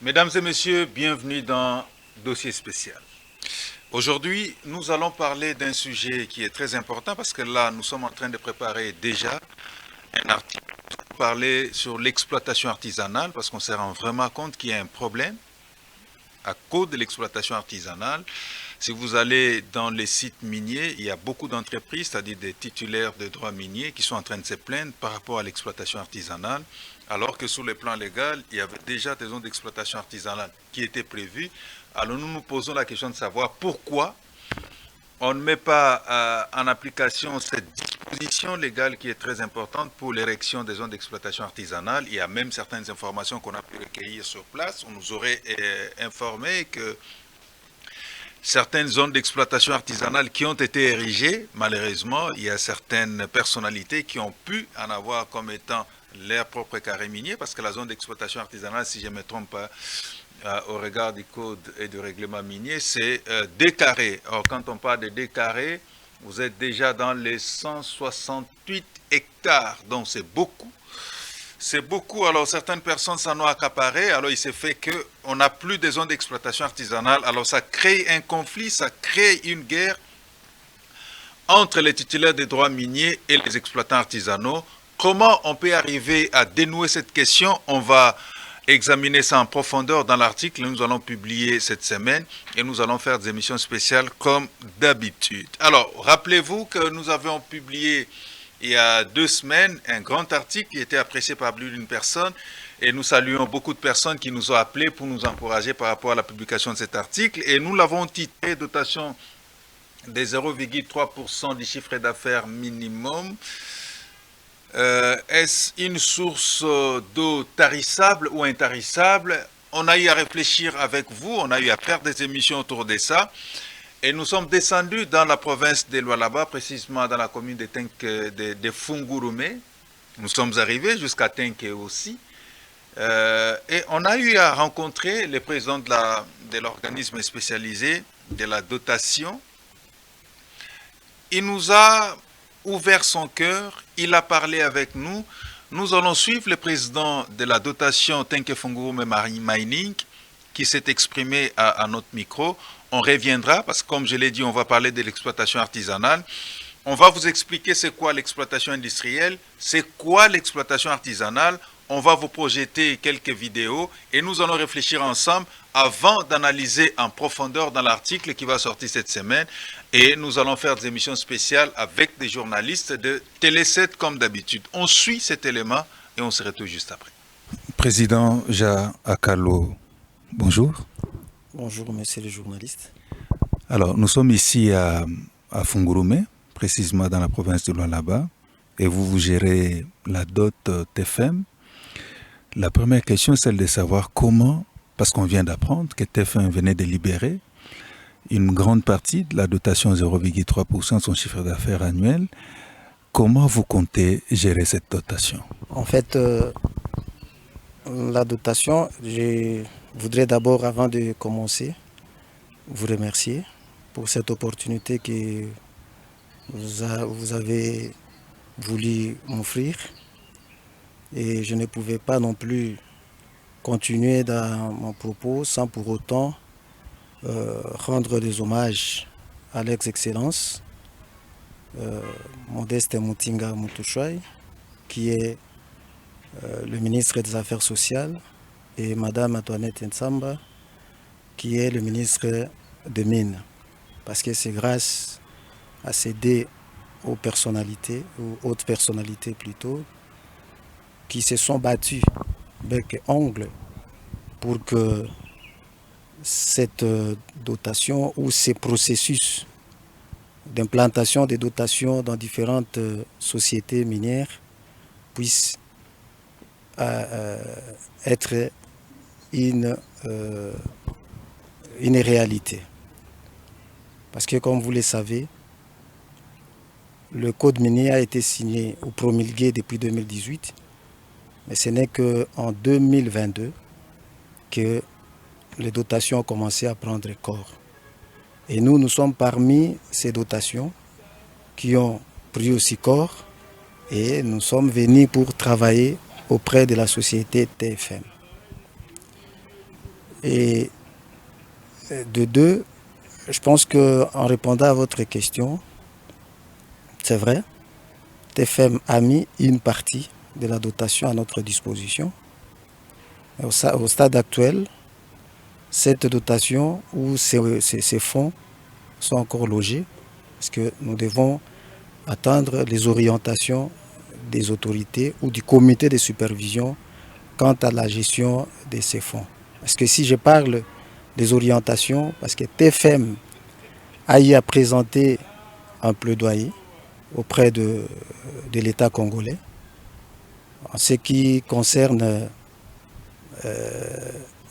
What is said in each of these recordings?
Mesdames et messieurs, bienvenue dans Dossier spécial. Aujourd'hui, nous allons parler d'un sujet qui est très important parce que là, nous sommes en train de préparer déjà un article pour parler sur l'exploitation artisanale parce qu'on s'est rendu vraiment compte qu'il y a un problème à cause de l'exploitation artisanale. Si vous allez dans les sites miniers, il y a beaucoup d'entreprises, c'est-à-dire des titulaires de droits miniers, qui sont en train de se plaindre par rapport à l'exploitation artisanale, alors que sur le plan légal, il y avait déjà des zones d'exploitation artisanale qui étaient prévues. Alors nous nous posons la question de savoir pourquoi on ne met pas en application cette disposition légale qui est très importante pour l'érection des zones d'exploitation artisanale. Il y a même certaines informations qu'on a pu recueillir sur place. On nous aurait informé que certaines zones d'exploitation artisanale qui ont été érigées, malheureusement, il y a certaines personnalités qui ont pu en avoir comme étant leur propre carré minier, parce que la zone d'exploitation artisanale, si je ne me trompe pas, au regard du code et du règlement minier, c'est 2 carrés. Or, quand on parle de 2 carrés, vous êtes déjà dans les 168 hectares, donc c'est beaucoup. C'est beaucoup, alors certaines personnes s'en ont accaparé, alors il s'est fait qu'on n'a plus de zones d'exploitation artisanale, alors ça crée un conflit, ça crée une guerre entre les titulaires des droits miniers et les exploitants artisanaux. Comment on peut arriver à dénouer cette question? On va examiner ça en profondeur dans l'article que nous allons publier cette semaine et nous allons faire des émissions spéciales comme d'habitude. Alors, rappelez-vous que nous avions publié il y a 2 semaines un grand article qui était apprécié par plus d'une personne et nous saluons beaucoup de personnes qui nous ont appelés pour nous encourager par rapport à la publication de cet article et nous l'avons titré dotation des 0,3% du chiffre d'affaires minimum. Est-ce une source d'eau tarissable ou intarissable? On a eu à réfléchir avec vous, on a eu à faire des émissions autour de ça. Et nous sommes descendus dans la province de Lualaba, précisément dans la commune de Fungurume. Nous sommes arrivés jusqu'à Tenke aussi. Et on a eu à rencontrer le président de l'organisme spécialisé de la dotation. Il nous a ouvert son cœur, il a parlé avec nous. Nous allons suivre le président de la dotation Tenke Fungurume Mining qui s'est exprimé à notre micro. On reviendra parce que comme je l'ai dit, on va parler de l'exploitation artisanale. On va vous expliquer c'est quoi l'exploitation industrielle, c'est quoi l'exploitation artisanale. On va vous projeter quelques vidéos et nous allons réfléchir ensemble avant d'analyser en profondeur dans l'article qui va sortir cette semaine. Et nous allons faire des émissions spéciales avec des journalistes de Télé 7 comme d'habitude. On suit cet élément et on se retrouve juste après. Président Ja Akalo, bonjour. Bonjour, monsieur le journaliste. Alors, nous sommes ici à Fungurume, précisément dans la province de Lualaba, et vous gérez la dot TFM. La première question, c'est celle de savoir comment, parce qu'on vient d'apprendre que TFM venait de libérer une grande partie de la dotation 0,3% de son chiffre d'affaires annuel. Comment vous comptez gérer cette dotation? En fait, la dotation, je voudrais d'abord, avant de commencer, vous remercier pour cette opportunité que vous avez voulu m'offrir. Et je ne pouvais pas non plus continuer dans mon propos sans pour autant rendre des hommages à l'ex-excellence Modeste Mutinga Mutushwai, qui est le ministre des Affaires sociales, et Madame Antoinette Nsamba, qui est le ministre des Mines. Parce que c'est grâce à ces deux aux personnalités, ou hautes personnalités plutôt, qui se sont battues bec et ongle pour que cette dotation ou ces processus d'implantation des dotations dans différentes sociétés minières puissent être une réalité. Parce que comme vous le savez, le code minier a été signé ou promulgué depuis 2018, mais ce n'est qu'en 2022 que les dotations ont commencé à prendre corps. Et nous sommes parmi ces dotations qui ont pris aussi corps et nous sommes venus pour travailler auprès de la société TFM. Et de deux, je pense qu'en répondant à votre question, c'est vrai, TFM a mis une partie de la dotation à notre disposition. Au stade actuel, cette dotation ou ces fonds sont encore logés parce que nous devons attendre les orientations des autorités ou du comité de supervision quant à la gestion de ces fonds. Parce que si je parle des orientations, parce que TFM a eu à présenter un plaidoyer auprès de l'État congolais en ce qui concerne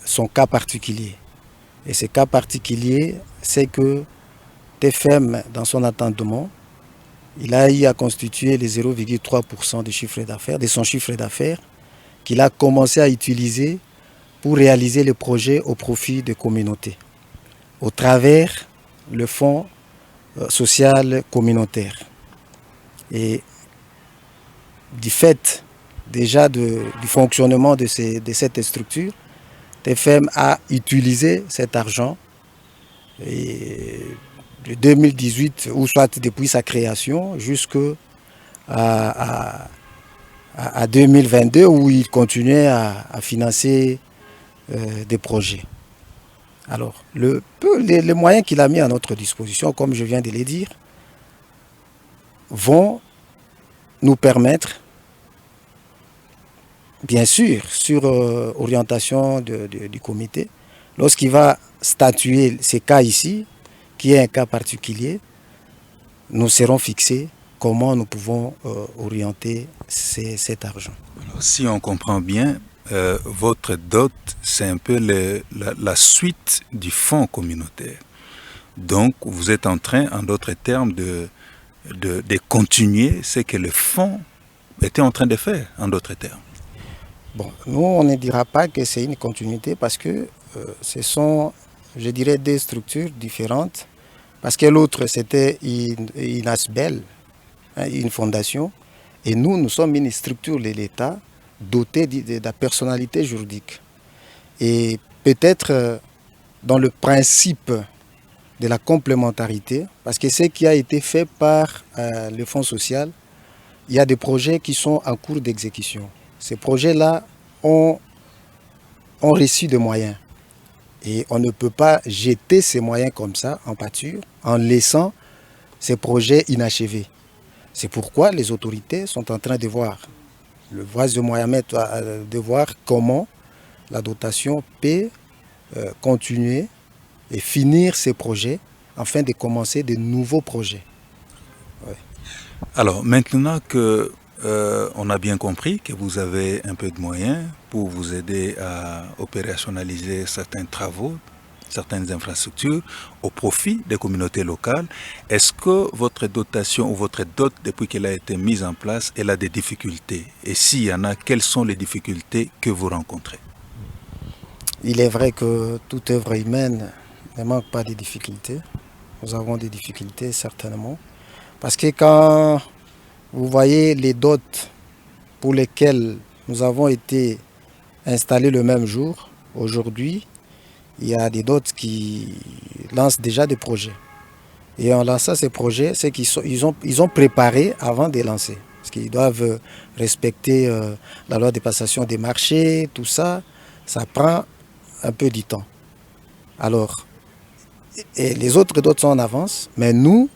son cas particulier. Et ce cas particulier, c'est que TFM, dans son entendement, il a eu à constituer les 0,3% du chiffre d'affaires, de son chiffre d'affaires, qu'il a commencé à utiliser pour réaliser les projets au profit des communautés, au travers le fonds social communautaire. Et du fait déjà du fonctionnement de cette structure, TFM a utilisé cet argent et de 2018, ou soit depuis sa création, jusqu'à 2022, où il continuait à financer des projets. Alors, les moyens qu'il a mis à notre disposition, comme je viens de les dire, vont nous permettre, bien sûr, sur orientation du comité, lorsqu'il va statuer ces cas ici, qui est un cas particulier, nous serons fixés comment nous pouvons orienter cet argent. Alors, si on comprend bien, votre dot, c'est un peu la suite du fonds communautaire. Donc, vous êtes en train, en d'autres termes, de continuer ce que le fonds était en train de faire, en d'autres termes. Bon, nous, on ne dira pas que c'est une continuité parce que ce sont, je dirais, des structures différentes. Parce que l'autre, c'était une ASBEL, une fondation. Et nous sommes une structure de l'État dotée de la personnalité juridique. Et peut-être dans le principe de la complémentarité, parce que ce qui a été fait par le Fonds social, il y a des projets qui sont en cours d'exécution. Ces projets-là ont reçu des moyens. Et on ne peut pas jeter ces moyens comme ça en pâture en laissant ces projets inachevés. C'est pourquoi les autorités sont en train de voir, le voies de Mohamed, de voir comment la dotation peut continuer et finir ces projets afin de commencer de nouveaux projets. Ouais. Alors maintenant que on a bien compris que vous avez un peu de moyens pour vous aider à opérationnaliser certains travaux, certaines infrastructures au profit des communautés locales. Est-ce que votre dotation ou votre dot, depuis qu'elle a été mise en place, elle a des difficultés? Et s'il y en a, quelles sont les difficultés que vous rencontrez? Il est vrai que toute œuvre humaine ne manque pas de difficultés. Nous avons des difficultés certainement. Parce que quand vous voyez les dots pour lesquels nous avons été installés le même jour, aujourd'hui, il y a des dots qui lancent déjà des projets. Et en lançant ces projets, c'est qu'ils ont préparé avant de lancer. Parce qu'ils doivent respecter la loi de passation des marchés, tout ça, ça prend un peu du temps. Alors, et les autres dots sont en avance, mais nous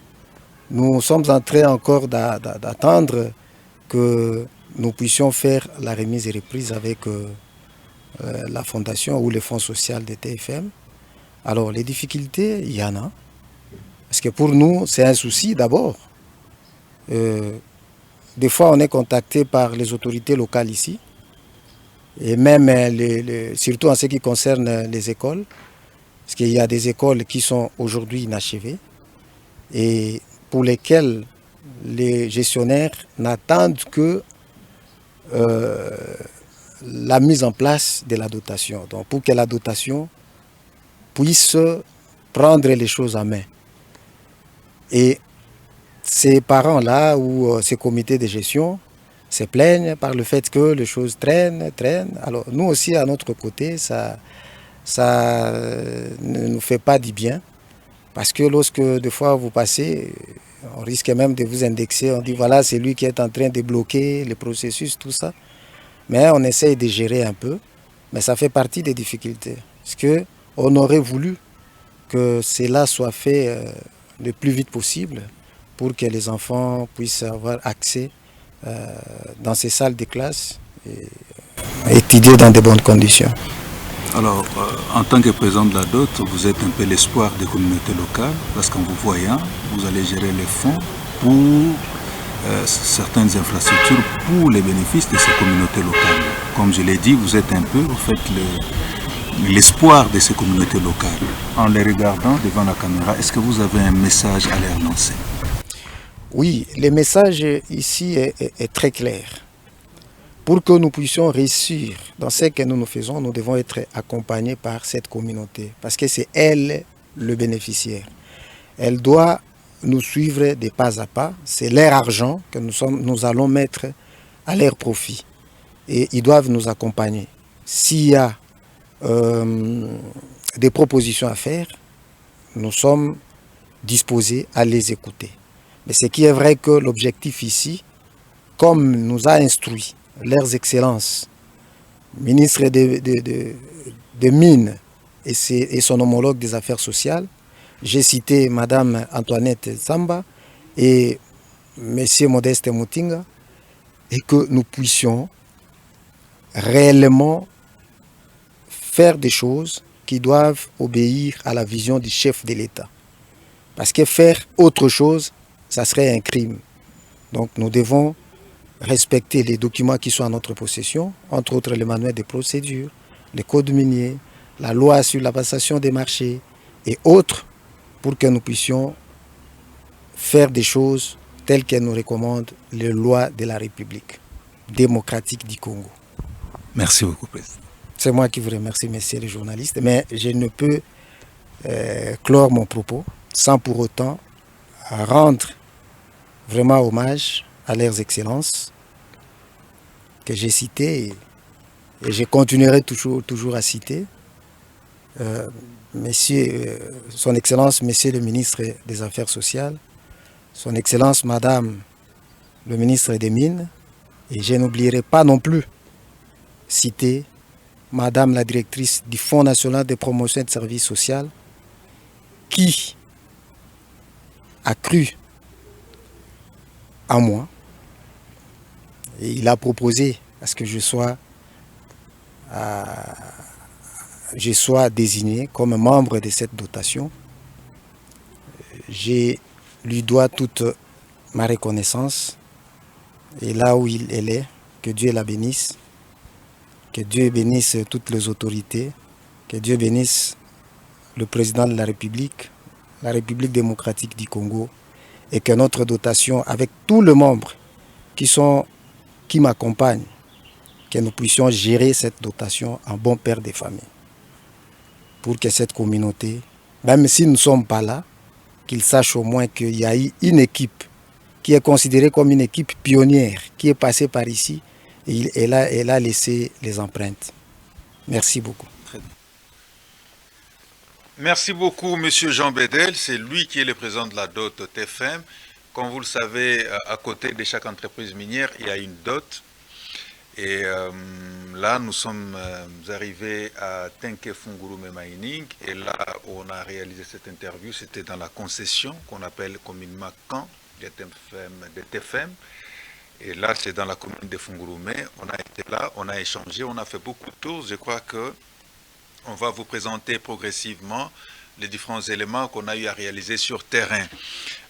sommes en train encore d'attendre que nous puissions faire la remise et reprise avec la fondation ou le fonds social de TFM. Alors les difficultés, il y en a. Parce que pour nous, c'est un souci d'abord. Des fois, on est contacté par les autorités locales ici. Et même, surtout en ce qui concerne les écoles. Parce qu'il y a des écoles qui sont aujourd'hui inachevées. Et pour lesquelles les gestionnaires n'attendent que la mise en place de la dotation. Donc pour que la dotation puisse prendre les choses en main. Et ces parents-là ou ces comités de gestion se plaignent par le fait que les choses traînent. Alors nous aussi, à notre côté, ça ça ne nous fait pas du bien. Parce que lorsque des fois vous passez, on risque même de vous indexer. On dit voilà, c'est lui qui est en train de bloquer le processus, tout ça. Mais on essaye de gérer un peu. Mais ça fait partie des difficultés. Parce qu'on aurait voulu que cela soit fait le plus vite possible pour que les enfants puissent avoir accès dans ces salles de classe et étudier dans de bonnes conditions. Alors, en tant que président de la DOT, vous êtes un peu l'espoir des communautés locales, parce qu'en vous voyant, vous allez gérer les fonds pour certaines infrastructures pour les bénéfices de ces communautés locales. Comme je l'ai dit, vous êtes un peu, vous faites l'espoir de ces communautés locales. En les regardant devant la caméra, est-ce que vous avez un message à leur lancer? Oui, le message ici est très clair. Pour que nous puissions réussir dans ce que nous faisons, nous devons être accompagnés par cette communauté. Parce que c'est elle le bénéficiaire. Elle doit nous suivre de pas à pas. C'est leur argent que nous allons mettre à leur profit. Et ils doivent nous accompagner. S'il y a des propositions à faire, nous sommes disposés à les écouter. Mais ce qui est vrai que l'objectif ici, comme nous a instruit leurs excellences, ministre des Mines et son homologue des Affaires sociales, j'ai cité Madame Antoinette Ntsamba et Monsieur Modeste Mutinga, et que nous puissions réellement faire des choses qui doivent obéir à la vision du chef de l'État. Parce que faire autre chose, ça serait un crime. Donc nous devons respecter les documents qui sont à notre possession, entre autres le manuel de procédure, le code minier, la loi sur la passation des marchés et autres, pour que nous puissions faire des choses telles qu'elles nous recommandent les lois de la République démocratique du Congo. Merci beaucoup, Président. C'est moi qui vous remercie, messieurs les journalistes, mais je ne peux clore mon propos sans pour autant rendre vraiment hommage à leurs excellences que j'ai citées et je continuerai toujours à citer. Son Excellence, Monsieur le ministre des Affaires sociales, Son Excellence, Madame le ministre des Mines, et je n'oublierai pas non plus citer Madame la directrice du Fonds national de promotion et de services sociaux, qui a cru en moi et il a proposé à ce que je sois désigné comme membre de cette dotation. Je lui dois toute ma reconnaissance et là où elle est, que Dieu la bénisse, que Dieu bénisse toutes les autorités, que Dieu bénisse le président de la République démocratique du Congo, et que notre dotation, avec tous les membres qui m'accompagnent, que nous puissions gérer cette dotation en bon père de famille. Pour que cette communauté, même si nous ne sommes pas là, qu'ils sachent au moins qu'il y a eu une équipe qui est considérée comme une équipe pionnière, qui est passée par ici, et elle a laissé les empreintes. Merci beaucoup. Merci beaucoup, Monsieur Jean Bedel. C'est lui qui est le président de la DOT TFM. Comme vous le savez, à côté de chaque entreprise minière, il y a une DOT. Et là, nous sommes arrivés à Tenke Fungurume Mining. Et là, où on a réalisé cette interview, c'était dans la concession qu'on appelle communément Camp de TFM. Et là, c'est dans la commune de Fungurume. On a été là, on a échangé, on a fait beaucoup de tours. Je crois que on va vous présenter progressivement les différents éléments qu'on a eu à réaliser sur terrain.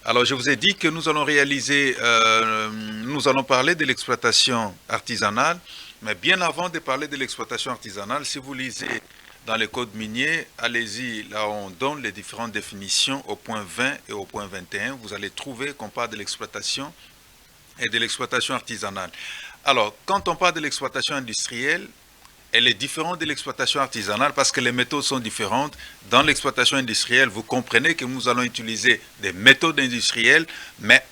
Alors, je vous ai dit que nous allons nous allons parler de l'exploitation artisanale, mais bien avant de parler de l'exploitation artisanale, si vous lisez dans les codes miniers, allez-y, là on donne les différentes définitions au point 20 et au point 21, vous allez trouver qu'on parle de l'exploitation et de l'exploitation artisanale. Alors, quand on parle de l'exploitation industrielle, elle est différente de l'exploitation artisanale parce que les méthodes sont différentes. Dans l'exploitation industrielle, vous comprenez que nous allons utiliser des méthodes industrielles, mais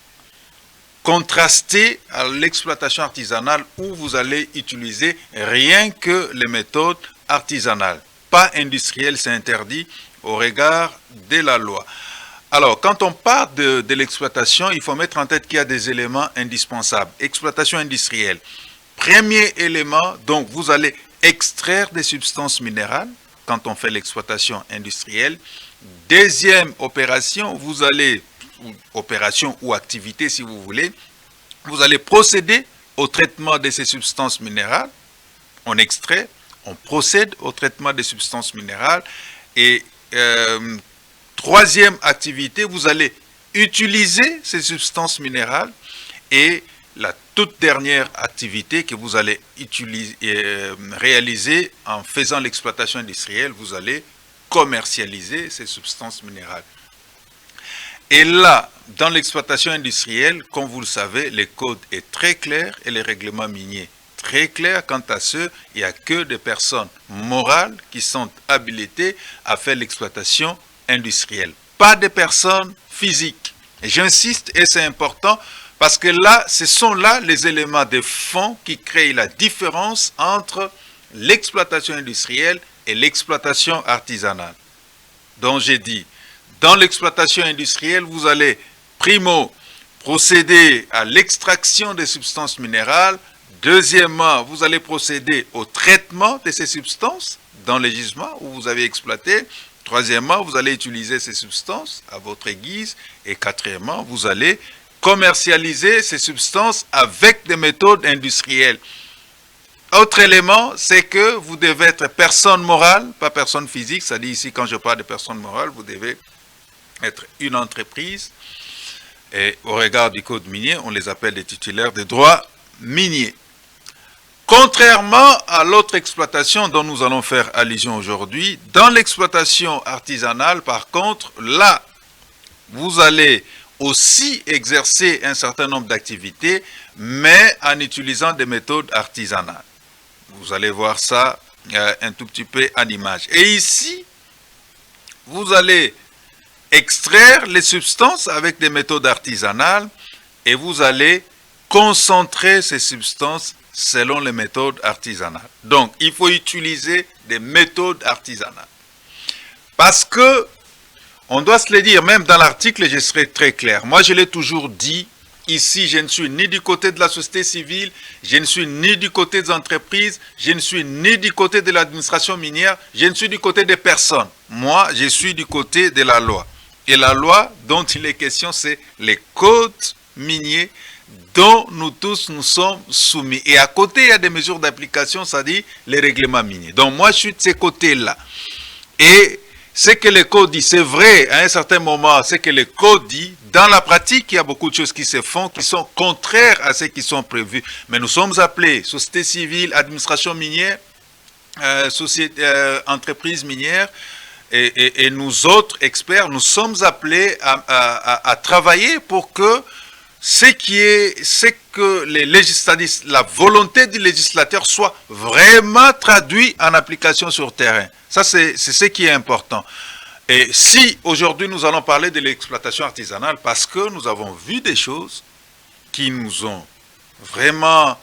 contrastées à l'exploitation artisanale où vous allez utiliser rien que les méthodes artisanales. pas industriel, c'est interdit au regard de la loi. Alors, quand on parle de l'exploitation, il faut mettre en tête qu'il y a des éléments indispensables. Exploitation industrielle. Premier élément, donc vous allez extraire des substances minérales quand on fait l'exploitation industrielle. Deuxième opération, opération ou activité si vous voulez, vous allez procéder au traitement de ces substances minérales. On extrait, on procède au traitement des substances minérales. Et troisième activité, vous allez utiliser ces substances minérales. Et la toute dernière activité que vous allez réaliser en faisant l'exploitation industrielle, vous allez commercialiser ces substances minérales. Et là, dans l'exploitation industrielle, comme vous le savez, le code est très clair et les règlements miniers très clairs. Quant à ceux, il n'y a que des personnes morales qui sont habilitées à faire l'exploitation industrielle. Pas des personnes physiques. J'insiste et c'est important parce que là, ce sont là les éléments de fond qui créent la différence entre l'exploitation industrielle et l'exploitation artisanale. Donc j'ai dit, dans l'exploitation industrielle, vous allez, primo, procéder à l'extraction des substances minérales. Deuxièmement, vous allez procéder au traitement de ces substances dans les gisements où vous avez exploité. Troisièmement, vous allez utiliser ces substances à votre guise. Et quatrièmement, vous allez commercialiser ces substances avec des méthodes industrielles. Autre élément, c'est que vous devez être personne morale, pas personne physique. C'est-à-dire ici, quand je parle de personne morale, vous devez être une entreprise. Et au regard du code minier, on les appelle des titulaires des droits miniers. Contrairement à l'autre exploitation dont nous allons faire allusion aujourd'hui, dans l'exploitation artisanale, par contre, là, vous allez aussi exercer un certain nombre d'activités, mais en utilisant des méthodes artisanales. Vous allez voir ça un tout petit peu en image. Et ici, vous allez extraire les substances avec des méthodes artisanales et vous allez concentrer ces substances selon les méthodes artisanales. Donc, il faut utiliser des méthodes artisanales. Parce que, on doit se le dire, même dans l'article, je serai très clair. Moi, je l'ai toujours dit, ici, je ne suis ni du côté de la société civile, je ne suis ni du côté des entreprises, je ne suis ni du côté de l'administration minière, je ne suis du côté des personnes. Moi, je suis du côté de la loi. Et la loi dont il est question, c'est les codes miniers dont nous tous nous sommes soumis. Et à côté, il y a des mesures d'application, c'est-à-dire les règlements miniers. Donc moi, je suis de ces côtés-là. Et ce que le code dit, c'est vrai, à un certain moment, ce que le code dit, dans la pratique, il y a beaucoup de choses qui se font, qui sont contraires à ce qui sont prévus. Mais nous sommes appelés, société civile, administration minière, entreprise minière, et nous autres experts, nous sommes appelés à travailler pour que c'est que la volonté du législateur soit vraiment traduite en application sur terrain. Ça, c'est ce qui est important. Et si aujourd'hui nous allons parler de l'exploitation artisanale, parce que nous avons vu des choses qui nous ont vraiment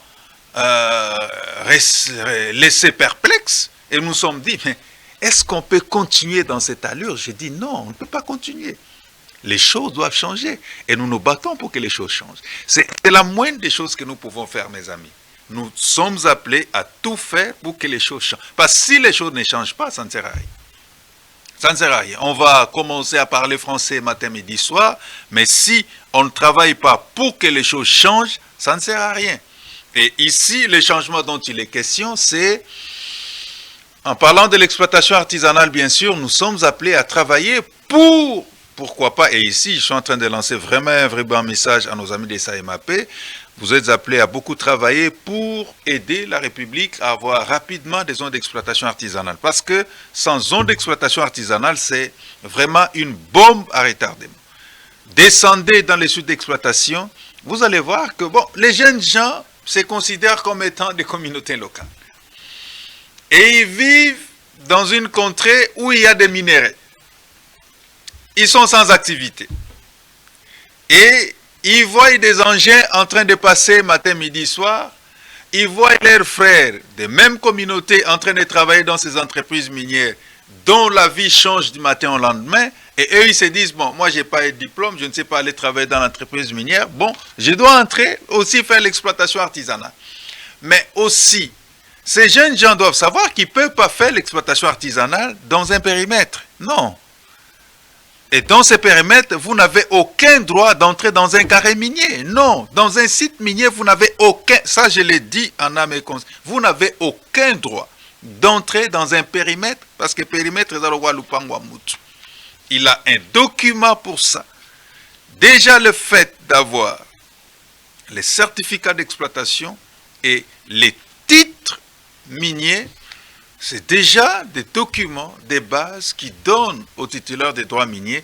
laissés perplexes, et nous nous sommes dit, mais est-ce qu'on peut continuer dans cette allure? J'ai dit non, on ne peut pas continuer. Les choses doivent changer et nous nous battons pour que les choses changent. C'est la moindre des choses que nous pouvons faire, mes amis. Nous sommes appelés à tout faire pour que les choses changent. Parce que si les choses ne changent pas, ça ne sert à rien. Ça ne sert à rien. On va commencer à parler français matin, midi, soir, mais si on ne travaille pas pour que les choses changent, ça ne sert à rien. Et ici, le changement dont il est question, c'est, en parlant de l'exploitation artisanale, bien sûr, nous sommes appelés à travailler pour, pourquoi pas, et ici, je suis en train de lancer vraiment un vrai bon message à nos amis des SAEMAP, vous êtes appelés à beaucoup travailler pour aider la République à avoir rapidement des zones d'exploitation artisanale. Parce que sans zone d'exploitation artisanale, c'est vraiment une bombe à retardement. Descendez dans les sites d'exploitation, vous allez voir que bon, les jeunes gens se considèrent comme étant des communautés locales. Et ils vivent dans une contrée où il y a des minéraux. Ils sont sans activité. Et ils voient des engins en train de passer matin, midi, soir. ils voient leurs frères de même communauté en train de travailler dans ces entreprises minières dont la vie change du matin au lendemain, et eux ils se disent, bon, moi j'ai pas de diplôme, je ne sais pas aller travailler dans l'entreprise minière, bon, je dois entrer aussi faire l'exploitation artisanale. Mais aussi, ces jeunes gens doivent savoir qu'ils ne peuvent pas faire l'exploitation artisanale dans un périmètre. Non. Et dans ce périmètre, vous n'avez aucun droit d'entrer dans un carré minier. Non. Dans un site minier, vous n'avez aucun... Ça, je l'ai dit en âme et conscience. Vous n'avez aucun droit d'entrer dans un périmètre, parce que périmètre, il a un document pour ça. Déjà, le fait d'avoir les certificats d'exploitation et les titres miniers, c'est déjà des documents, des bases qui donnent aux titulaires des droits miniers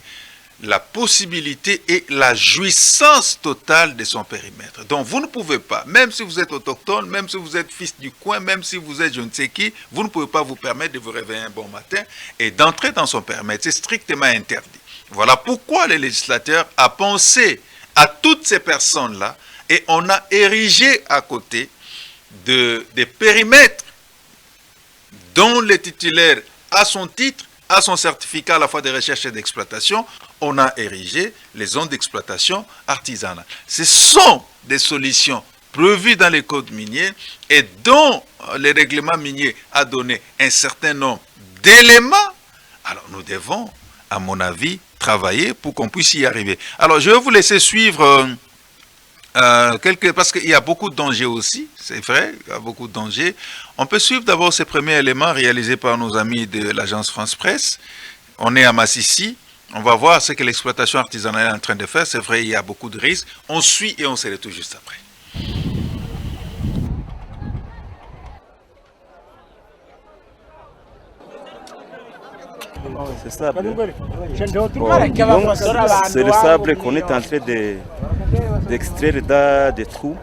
la possibilité et la jouissance totale de son périmètre. Donc vous ne pouvez pas, même si vous êtes autochtone, même si vous êtes fils du coin, même si vous êtes je ne sais qui, vous ne pouvez pas vous permettre de vous réveiller un bon matin et d'entrer dans son périmètre. C'est strictement interdit. Voilà pourquoi le législateur a pensé à toutes ces personnes-là et on a érigé à côté des périmètres dont le titulaire a son titre, a son certificat à la fois de recherche et d'exploitation, on a érigé les zones d'exploitation artisanale. Ce sont des solutions prévues dans les codes miniers et dont le règlement minier a donné un certain nombre d'éléments. Alors nous devons, à mon avis, travailler pour qu'on puisse y arriver. Alors je vais vous laisser suivre parce qu'il y a beaucoup de dangers aussi, c'est vrai, il y a beaucoup de dangers. On peut suivre d'abord ces premiers éléments réalisés par nos amis de l'agence France Presse. On est à Massissi, on va voir ce que l'exploitation artisanale est en train de faire. C'est vrai, il y a beaucoup de risques. On suit et on se retrouve juste après. C'est sable. Bon, c'est le sable qu'on est en train d'extraire des trous.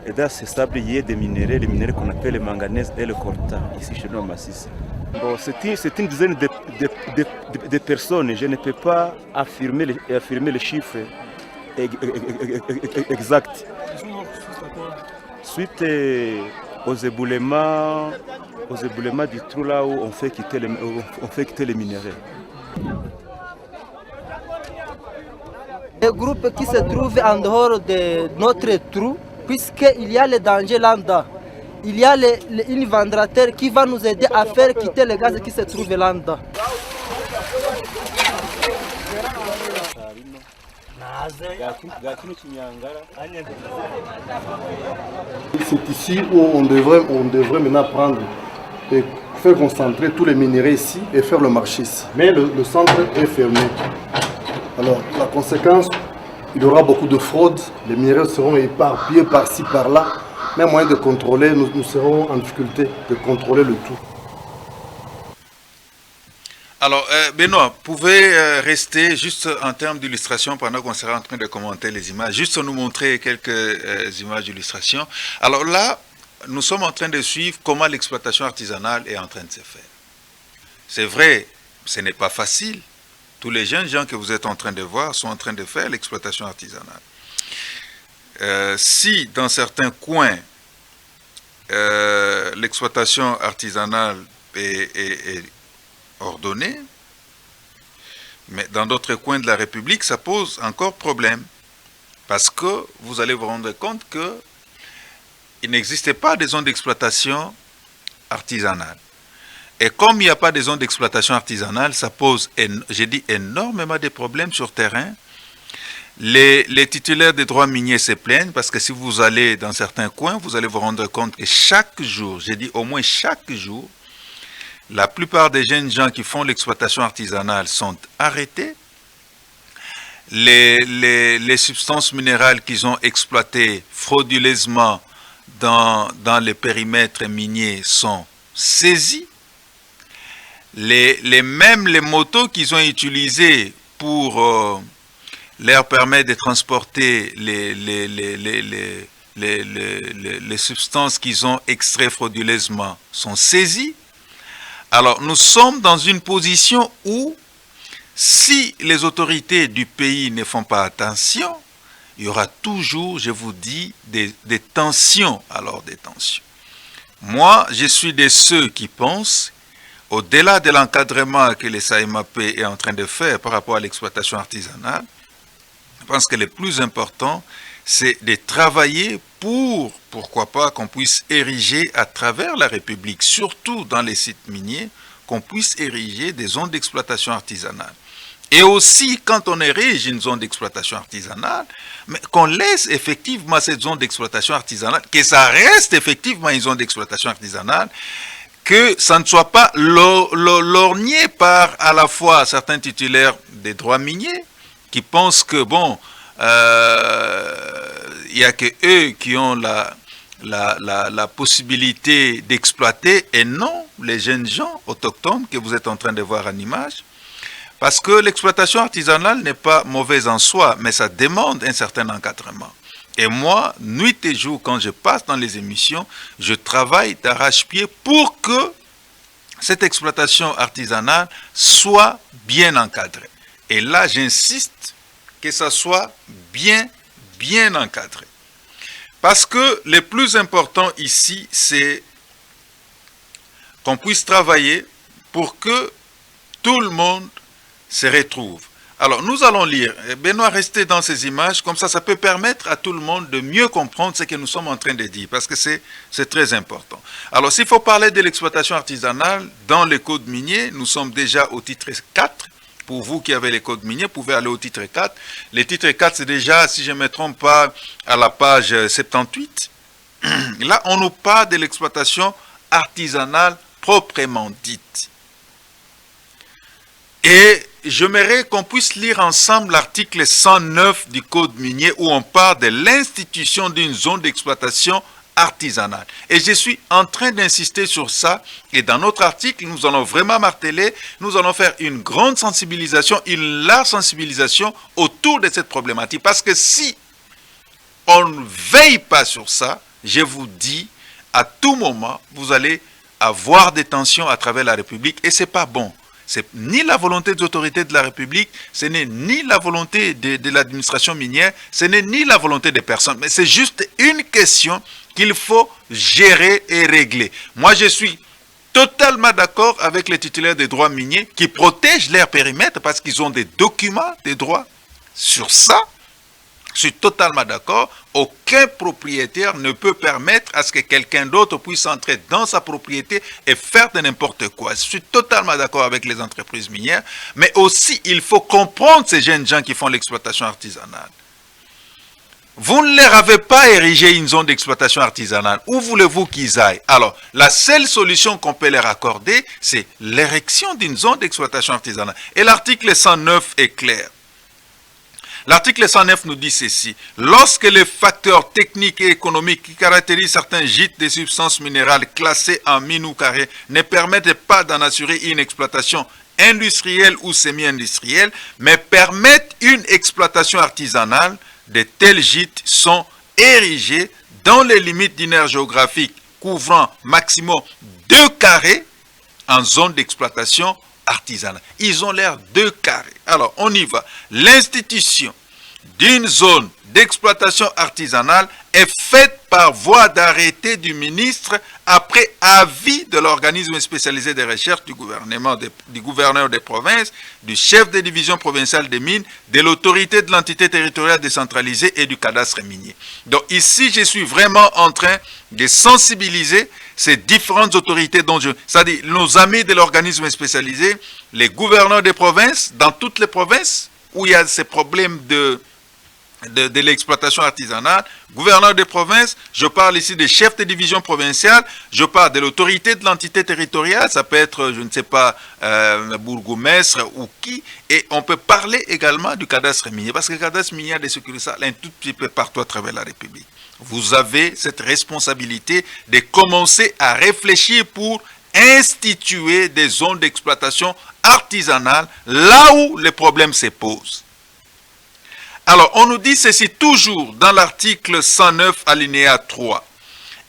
Et dans ce sable, il y a des minéraux qu'on appelle le manganèse et le coltan, ici chez nous à Massissi. Bon, c'est une dizaine de personnes. Je ne peux pas affirmer le chiffre exact. Suite aux éboulements du trou là où on fait quitter les minéraux. Les groupes qui se trouvent en dehors de notre trou, puisqu'il y a le danger là-dedans. Il y a une vendrateur qui va nous aider à faire quitter les gaz qui se trouvent là-dedans. C'est ici où on devrait maintenant prendre et faire concentrer tous les minéraux ici et faire le marché ici. Mais le centre est fermé. Alors la conséquence, il y aura beaucoup de fraude, les minéraux seront éparpillés par-ci, par-là. Même moyen de contrôler, nous serons en difficulté de contrôler le tout. Alors, Benoît, pouvez rester juste en termes d'illustration pendant qu'on sera en train de commenter les images, juste nous montrer quelques images d'illustration. Alors là, nous sommes en train de suivre comment l'exploitation artisanale est en train de se faire. C'est vrai, ce n'est pas facile. Tous les jeunes gens que vous êtes en train de voir sont en train de faire l'exploitation artisanale. Si dans certains coins, l'exploitation artisanale est ordonnée, mais dans d'autres coins de la République, ça pose encore problème. Parce que vous allez vous rendre compte qu'il n'existait pas de zone d'exploitation artisanale. Et comme il n'y a pas de zone d'exploitation artisanale, ça pose, j'ai dit, énormément de problèmes sur terrain. Les titulaires des droits miniers se plaignent parce que si vous allez dans certains coins, vous allez vous rendre compte que chaque jour, j'ai dit au moins chaque jour, la plupart des jeunes gens qui font l'exploitation artisanale sont arrêtés. Les substances minérales qu'ils ont exploitées frauduleusement dans les périmètres miniers sont saisies. Même les motos qu'ils ont utilisées pour leur permettre de transporter les substances qu'ils ont extraites frauduleusement sont saisies. Alors, nous sommes dans une position où, si les autorités du pays ne font pas attention, il y aura toujours, je vous dis, des tensions, alors des tensions. Moi, je suis de ceux qui pensent, au-delà de l'encadrement que le SAEMAP est en train de faire par rapport à l'exploitation artisanale, je pense que le plus important, c'est de travailler pour, pourquoi pas, qu'on puisse ériger à travers la République, surtout dans les sites miniers, qu'on puisse ériger des zones d'exploitation artisanale. Et aussi, quand on érige une zone d'exploitation artisanale, mais qu'on laisse effectivement cette zone d'exploitation artisanale, que ça reste effectivement une zone d'exploitation artisanale, que ça ne soit pas lorgné par à la fois certains titulaires des droits miniers, qui pensent que, bon, il n'y a que eux qui ont la possibilité d'exploiter, et non les jeunes gens autochtones que vous êtes en train de voir en image. Parce que l'exploitation artisanale n'est pas mauvaise en soi, mais ça demande un certain encadrement. Et moi, nuit et jour, quand je passe dans les émissions, je travaille d'arrache-pied pour que cette exploitation artisanale soit bien encadrée. Et là, j'insiste que ça soit bien encadré. Parce que le plus important ici, c'est qu'on puisse travailler pour que tout le monde se retrouve. Alors, nous allons lire. Benoît, restez dans ces images, comme ça peut permettre à tout le monde de mieux comprendre ce que nous sommes en train de dire, parce que c'est très important. Alors, s'il faut parler de l'exploitation artisanale dans le code minier, nous sommes déjà au titre 4. Pour vous qui avez les codes miniers, vous pouvez aller au titre 4. Le titre 4, c'est déjà, si je ne me trompe pas, à la page 78. Là, on nous parle de l'exploitation artisanale proprement dite. Et j'aimerais qu'on puisse lire ensemble l'article 109 du Code minier où on parle de l'institution d'une zone d'exploitation artisanale. Et je suis en train d'insister sur ça. Et dans notre article, nous allons vraiment marteler, nous allons faire une grande sensibilisation, une large sensibilisation autour de cette problématique. Parce que si on ne veille pas sur ça, je vous dis, à tout moment, vous allez avoir des tensions à travers la République et ce n'est pas bon. C'est ni la volonté des autorités de la République, ce n'est ni la volonté de l'administration minière, ce n'est ni la volonté des personnes. Mais c'est juste une question qu'il faut gérer et régler. Moi, je suis totalement d'accord avec les titulaires des droits miniers qui protègent leur périmètre parce qu'ils ont des documents des droits sur ça. Je suis totalement d'accord. Aucun propriétaire ne peut permettre à ce que quelqu'un d'autre puisse entrer dans sa propriété et faire de n'importe quoi. Je suis totalement d'accord avec les entreprises minières. Mais aussi, il faut comprendre ces jeunes gens qui font l'exploitation artisanale. Vous ne leur avez pas érigé une zone d'exploitation artisanale. Où voulez-vous qu'ils aillent? Alors, la seule solution qu'on peut leur accorder, c'est l'érection d'une zone d'exploitation artisanale. Et l'article 109 est clair. L'article 109 nous dit ceci. Lorsque les facteurs techniques et économiques qui caractérisent certains gîtes de substances minérales classées en mine ou carré ne permettent pas d'en assurer une exploitation industrielle ou semi-industrielle, mais permettent une exploitation artisanale, de tels gîtes sont érigés dans les limites d'une aire géographique couvrant maximum 2 carrés en zone d'exploitation artisanale. Ils ont l'air 2 carrés. Alors, on y va. L'institution d'une zone d'exploitation artisanale est faite par voie d'arrêté du ministre après avis de l'organisme spécialisé de recherche du gouverneur des provinces, du chef de division provinciale des mines, de l'autorité de l'entité territoriale décentralisée et du cadastre minier. Donc ici, je suis vraiment en train de sensibiliser ces différentes autorités dont c'est-à-dire nos amis de l'organisme spécialisé, les gouverneurs des provinces, dans toutes les provinces où il y a ces problèmes de l'exploitation artisanale, gouverneur des provinces, je parle ici des chefs de division provinciale, je parle de l'autorité de l'entité territoriale, ça peut être, je ne sais pas, bourgmestre ou qui, et on peut parler également du cadastre minier, parce que le cadastre minier a des sécurités un tout petit peu partout à travers la République. Vous avez cette responsabilité de commencer à réfléchir pour instituer des zones d'exploitation artisanale là où les problèmes se posent. Alors, on nous dit ceci toujours dans l'article 109 alinéa 3.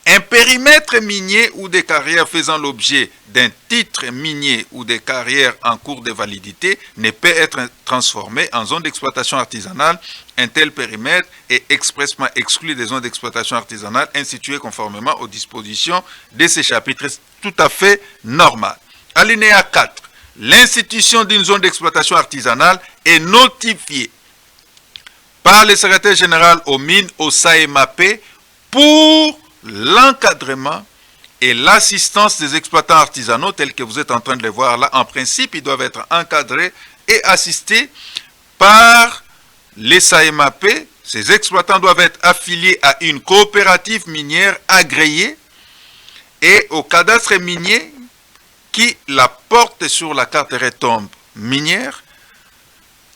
Un périmètre minier ou des carrières faisant l'objet d'un titre minier ou des carrières en cours de validité ne peut être transformé en zone d'exploitation artisanale. Un tel périmètre est expressément exclu des zones d'exploitation artisanale instituées conformément aux dispositions de ces chapitres. C'est tout à fait normal. Alinéa 4. L'institution d'une zone d'exploitation artisanale est notifiée par le secrétaire général aux mines au SAEMAP pour l'encadrement et l'assistance des exploitants artisanaux tels que vous êtes en train de les voir là. En principe, ils doivent être encadrés et assistés par les SAEMAP. Ces exploitants doivent être affiliés à une coopérative minière agréée et au cadastre minier qui la porte sur la carte retombe minière.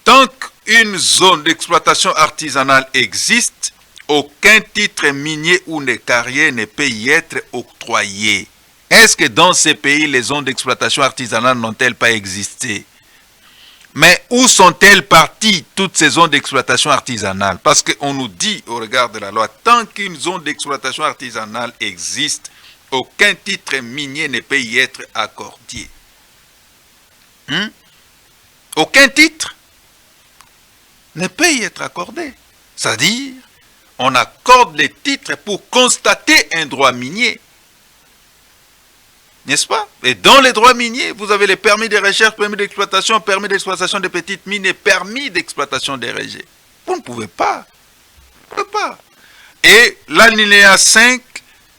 Tant qu'une zone d'exploitation artisanale existe, aucun titre minier ou de carrière ne peut y être octroyé. Est-ce que dans ces pays, les zones d'exploitation artisanale n'ont-elles pas existé? Mais où sont-elles parties, toutes ces zones d'exploitation artisanale? Parce qu'on nous dit, au regard de la loi, tant qu'une zone d'exploitation artisanale existe, aucun titre minier ne peut y être accordé. Aucun titre ne peut y être accordé. C'est-à-dire, on accorde les titres pour constater un droit minier. N'est-ce pas? Et dans les droits miniers, vous avez les permis de recherche, permis d'exploitation des petites mines et permis d'exploitation des rejets. Vous ne pouvez pas. Vous ne pouvez pas. Et l'alinéa 5,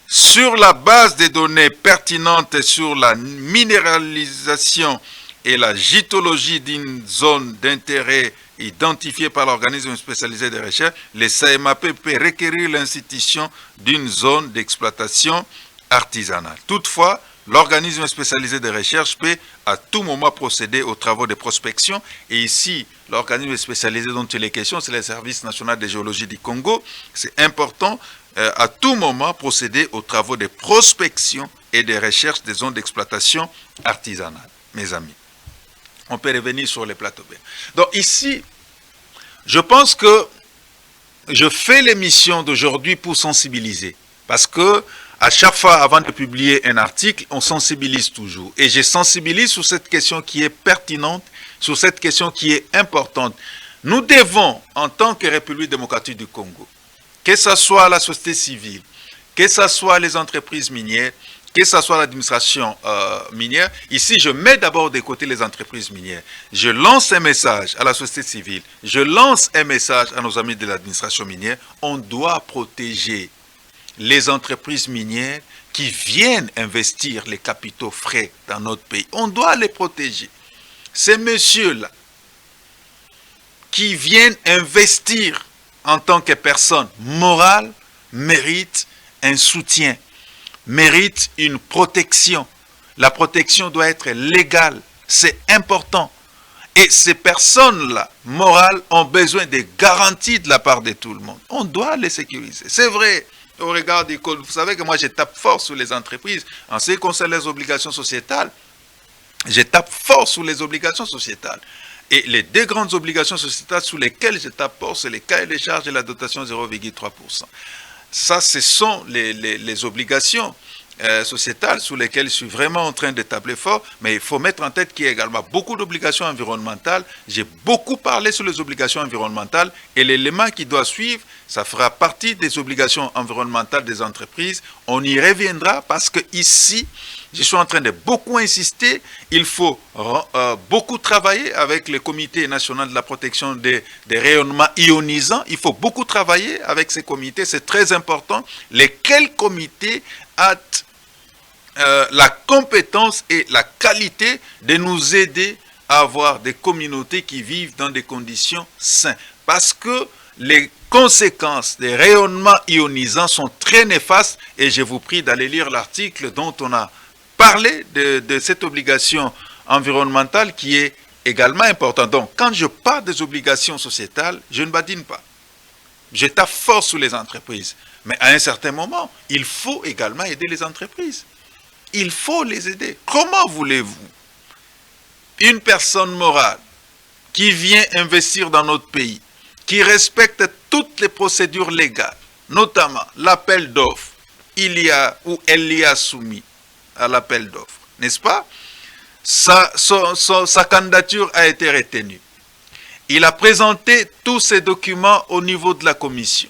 sur la base des données pertinentes sur la minéralisation et la gitologie d'une zone d'intérêt identifiée par l'organisme spécialisé de recherche, les SAEMAP peut requérir l'institution d'une zone d'exploitation artisanale. Toutefois, l'organisme spécialisé de recherche peut à tout moment procéder aux travaux de prospection. Et ici, l'organisme spécialisé dont il est question, c'est le Service national de géologie du Congo. C'est important, à tout moment, procéder aux travaux de prospection et de recherche des zones d'exploitation artisanale. Mes amis, on peut revenir sur les plateaux verts. Donc ici, je pense que je fais l'émission d'aujourd'hui pour sensibiliser. Parce que à chaque fois, avant de publier un article, on sensibilise toujours. Et je sensibilise sur cette question qui est pertinente, sur cette question qui est importante. Nous devons, en tant que République démocratique du Congo, que ce soit la société civile, que ce soit les entreprises minières, que ce soit l'administration minière, ici je mets d'abord de côté les entreprises minières. Je lance un message à la société civile, je lance un message à nos amis de l'administration minière. On doit protéger les entreprises minières qui viennent investir les capitaux frais dans notre pays. On doit les protéger. Ces messieurs-là qui viennent investir en tant que personnes morales méritent un soutien, méritent une protection. La protection doit être légale, c'est important. Et ces personnes-là, morales, ont besoin de garanties de la part de tout le monde. On doit les sécuriser. C'est vrai. Au regard du code, vous savez que moi je tape fort sur les entreprises. En ce qui concerne les obligations sociétales, je tape fort sur les obligations sociétales. Et les deux grandes obligations sociétales sur lesquelles je tape fort, c'est les cahiers des charges et la dotation 0,3%. Ça, ce sont les obligations sociétales sur lesquelles je suis vraiment en train de tabler fort, mais il faut mettre en tête qu'il y a également beaucoup d'obligations environnementales. J'ai beaucoup parlé sur les obligations environnementales et l'élément qui doit suivre, ça fera partie des obligations environnementales des entreprises. On y reviendra parce que ici, je suis en train de beaucoup insister, il faut beaucoup travailler avec le Comité national de la protection des rayonnements ionisants. Il faut beaucoup travailler avec ces comités, c'est très important. Lesquels comités ont la compétence et la qualité de nous aider à avoir des communautés qui vivent dans des conditions saines. Parce que les conséquences des rayonnements ionisants sont très néfastes et je vous prie d'aller lire l'article dont on a parlé de cette obligation environnementale qui est également importante. Donc, quand je parle des obligations sociétales, je ne badine pas. Je tape fort sur les entreprises. Mais à un certain moment, il faut également aider les entreprises. Il faut les aider. Comment voulez-vous une personne morale qui vient investir dans notre pays, qui respecte toutes les procédures légales, notamment l'appel d'offres, elle y a soumis à l'appel d'offres, n'est-ce pas? Sa candidature a été retenue. Il a présenté tous ses documents au niveau de la commission.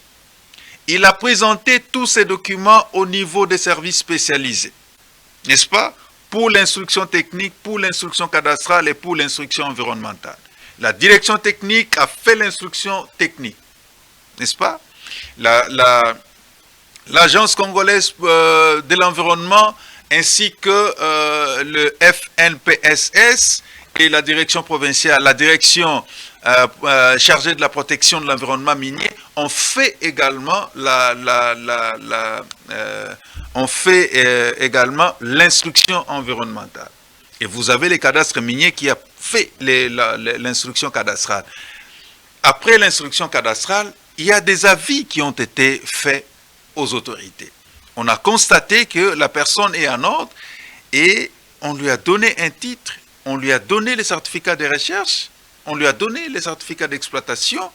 Il a présenté tous ces documents au niveau des services spécialisés, n'est-ce pas? Pour l'instruction technique, pour l'instruction cadastrale et pour l'instruction environnementale. La direction technique a fait l'instruction technique, n'est-ce pas? L'agence congolaise de l'environnement ainsi que le FNPSS et la direction provinciale, la direction chargée de la protection de l'environnement minier ont fait également l'instruction environnementale. Et vous avez les cadastres miniers qui a fait l'instruction cadastrale. Après l'instruction cadastrale, il y a des avis qui ont été faits aux autorités. On a constaté que la personne est en ordre et on lui a donné un titre, on lui a donné les certificats de recherche, on lui a donné les certificats d'exploitation.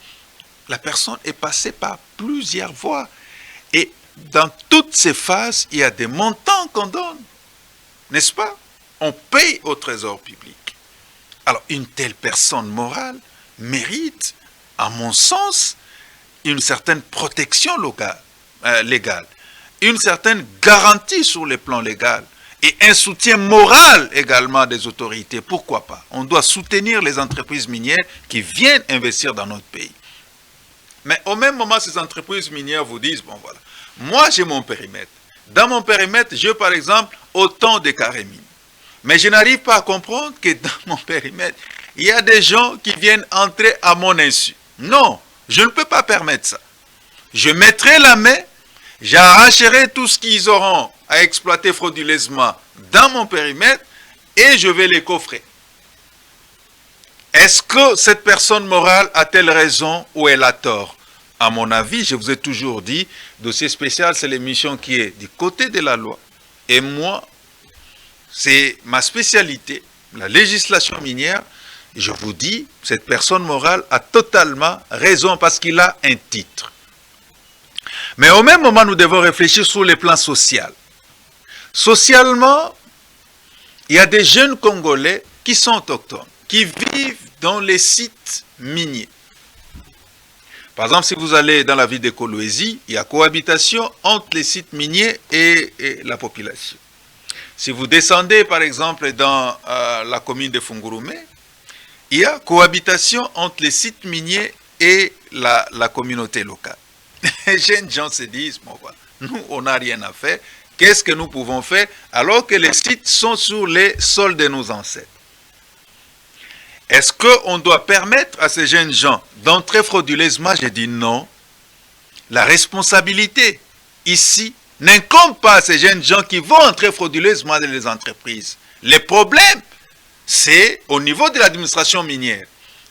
La personne est passée par plusieurs voies. Et dans toutes ces phases, il y a des montants qu'on donne. N'est-ce pas? On paye au trésor public. Alors, une telle personne morale mérite, à mon sens, une certaine protection légale, une certaine garantie sur le plan légal et un soutien moral également des autorités. Pourquoi pas? On doit soutenir les entreprises minières qui viennent investir dans notre pays. Mais au même moment, ces entreprises minières vous disent, bon voilà, moi j'ai mon périmètre. Dans mon périmètre, j'ai par exemple autant de carrés mines. Mais je n'arrive pas à comprendre que dans mon périmètre, il y a des gens qui viennent entrer à mon insu. Non, je ne peux pas permettre ça. Je mettrai la main, j'arracherai tout ce qu'ils auront à exploiter frauduleusement dans mon périmètre et je vais les coffrer. Est-ce que cette personne morale a-t-elle raison ou elle a tort? À mon avis, je vous ai toujours dit, dossier spécial, c'est l'émission qui est du côté de la loi. Et moi, c'est ma spécialité, la législation minière. Je vous dis, cette personne morale a totalement raison parce qu'il a un titre. Mais au même moment, nous devons réfléchir sur le plan social. Socialement, il y a des jeunes Congolais qui sont autochtones, qui vivent dans les sites miniers. Par exemple, si vous allez dans la ville de Kolwezi, il y a cohabitation entre les sites miniers et la population. Si vous descendez, par exemple, dans la commune de Fungurume, il y a cohabitation entre les sites miniers et la communauté locale. Les jeunes gens se disent, bon, voilà, nous, on n'a rien à faire. Qu'est-ce que nous pouvons faire alors que les sites sont sur les sols de nos ancêtres? Est-ce qu'on doit permettre à ces jeunes gens d'entrer frauduleusement? J'ai dit non. La responsabilité ici n'incombe pas à ces jeunes gens qui vont entrer frauduleusement dans les entreprises. Le problème, c'est au niveau de l'administration minière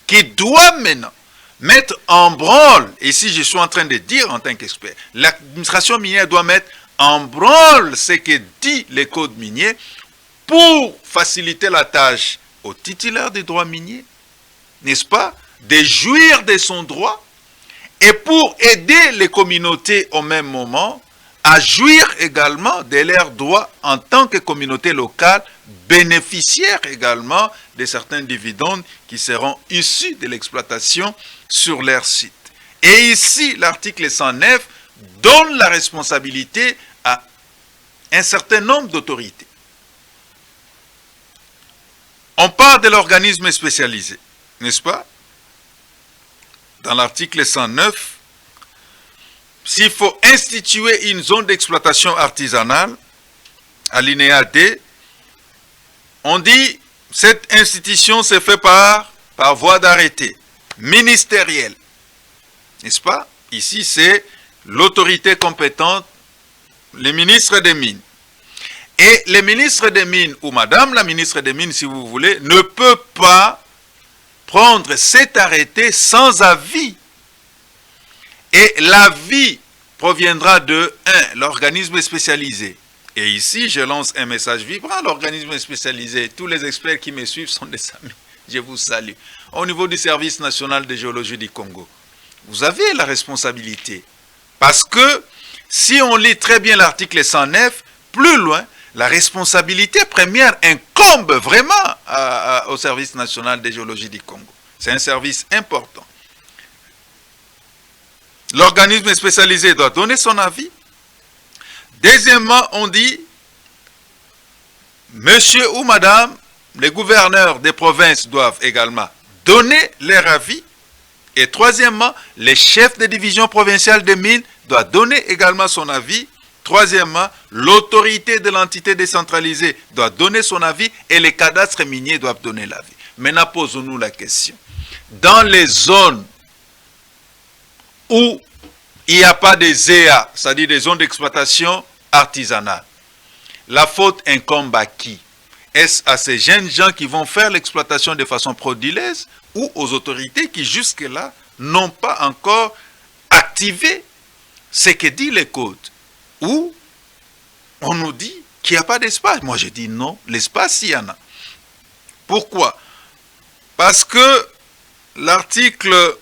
qui doit maintenant mettre en branle, et ici je suis en train de dire en tant qu'expert, l'administration minière doit mettre en branle ce que dit le code minier pour faciliter la tâche au titulaire des droits miniers, n'est-ce pas, de jouir de son droit, et pour aider les communautés au même moment à jouir également de leurs droits en tant que communauté locale, bénéficiaires également de certains dividendes qui seront issus de l'exploitation sur leur site. Et ici, l'article 109 donne la responsabilité à un certain nombre d'autorités. On parle de l'organisme spécialisé, n'est-ce pas? Dans l'article 109, s'il faut instituer une zone d'exploitation artisanale, alinéa D, on dit cette institution se fait par voie d'arrêté ministériel, n'est-ce pas? Ici, c'est l'autorité compétente, le ministre des Mines. Et le ministre des Mines, ou madame la ministre des Mines, si vous voulez, ne peut pas prendre cet arrêté sans avis. Et l'avis proviendra de 1. L'organisme spécialisé. Et ici, je lance un message vibrant. L'organisme spécialisé, tous les experts qui me suivent sont des amis. Je vous salue. Au niveau du service national de géologie du Congo, vous avez la responsabilité. Parce que Si on lit très bien l'article 109, plus loin, la responsabilité première incombe vraiment au Service national de géologie du Congo. C'est un service important. L'organisme spécialisé doit donner son avis. Deuxièmement, on dit, monsieur ou madame, les gouverneurs des provinces doivent également donner leur avis. Et troisièmement, les chefs de division provinciale des mines doivent donner également son avis. Troisièmement, l'autorité de l'entité décentralisée doit donner son avis et les cadastres miniers doivent donner l'avis. Maintenant, posons-nous la question. Dans les zones où il n'y a pas de ZEA, c'est-à-dire des zones d'exploitation artisanale, la faute incombe à qui? Est-ce à ces jeunes gens qui vont faire l'exploitation de façon frauduleuse ou aux autorités qui jusque-là n'ont pas encore activé ce que dit les codes? Ou on nous dit qu'il n'y a pas d'espace. Moi je dis non, l'espace il y en a. Pourquoi? Parce que l'article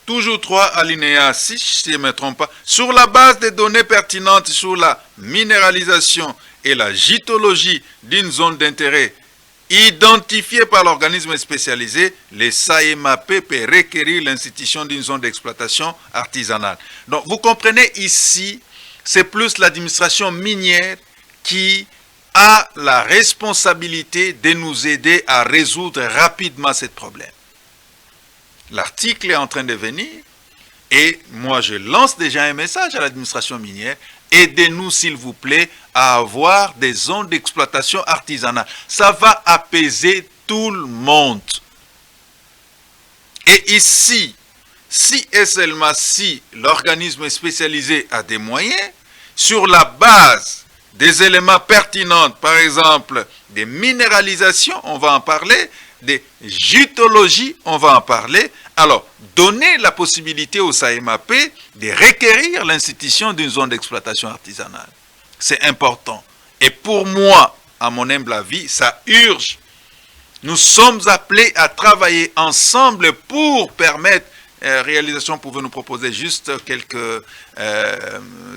toujours 3 alinéa 6, si je ne me trompe pas, sur la base des données pertinentes sur la minéralisation et la gitologie d'une zone d'intérêt identifiée par l'organisme spécialisé, les SAEMAP peut requérir l'institution d'une zone d'exploitation artisanale. Donc vous comprenez ici, c'est plus l'administration minière qui a la responsabilité de nous aider à résoudre rapidement ce problème. L'article est en train de venir et moi je lance déjà un message à l'administration minière. Aidez-nous s'il vous plaît à avoir des zones d'exploitation artisanale. Ça va apaiser tout le monde. Et ici, si et seulement si l'organisme spécialisé a des moyens, sur la base des éléments pertinents, par exemple des minéralisations, on va en parler, des gitologies, on va en parler. Alors, donner la possibilité au SAEMAP de requérir l'institution d'une zone d'exploitation artisanale. C'est important. Et pour moi, à mon humble avis, ça urge. Nous sommes appelés à travailler ensemble pour permettre, réalisation, pouvez nous proposer juste quelques